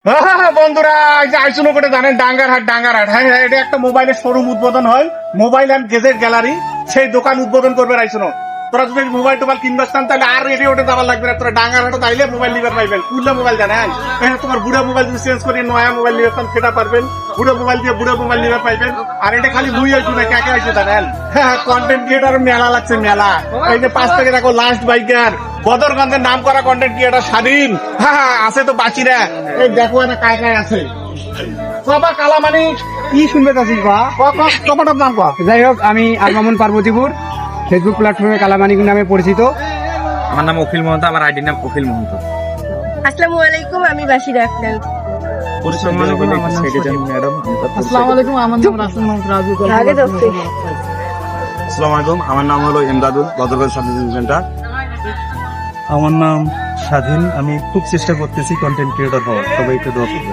বন্ধুরা এই যে আইসুনো করে জানেন ডাঙ্গারহাট হ্যাঁ হ্যাঁ, এটা একটা মোবাইলের শোরুম উদ্বোধন হয়, মোবাইল অ্যান্ড গেজেট গ্যালারি। সেই দোকান উদ্বোধন করবে আইসুনো। তোরা যদি মোবাইল টোবাইল কিনবে তাহলে আর রেডিওতে যাবার লাগবে না, তোরা ডাঙ্গারহাটে তাইলে মোবাইল নিবার পাইবেন। কুল্লা মোবাইল জানেন, তোমার বুড়া মোবাইল যদি চেঞ্জ করে নয়া মোবাইল নিবে সেটা পারবেন, বুড়ো মোবাইল দিয়ে বুড়ো মোবাইল নিবার পাইবেন। আর এটা খালি মুই আইসু না, কাকে আইসু জানেন, হ্যাঁ কন্টেন্ট ক্রিয়েটার মেলা লাগছে মেলা। এই যে 5 থেকে দেখো লাস্ট বাইকার বদরগঞ্জের নাম করা কন্টেন্ট ক্রিয়েটার স্বাধীন, হ্যাঁ আছে তো বাঁচিরা। এই দেখো না কায় আছে বাবা কালামানি কি শুনতে চাচ্ছিস বা? টমাটোর নাম কয়া। যাই হোক, আমি আলমামুন পার্বতীপুর, ফেসবুক প্ল্যাটফর্মে কালামানিক নামে পরিচিত। আমার নাম অখিল মহন্ত, আমার আইডির নাম অখিল মহন্ত। আসসালামু আলাইকুম, আমি বাসিরা আক্তার। আসসালামু আলাইকুম, আমার নাম ম্যাডাম। আসসালামু আলাইকুম, আমার নাম রাসেল মোহাম্মদ রাজু। আগে দোস্ত আসসালামু আলাইকুম, আমার নাম হলো ইমদাদুল, বদরগঞ্জ সাব সেন্টার। আমার নাম স্বাধীন, আমি খুব চেষ্টা করতেছি কন্টেন্ট ক্রিয়েটর হওয়ার, সবাই একটু দোয়া করবে।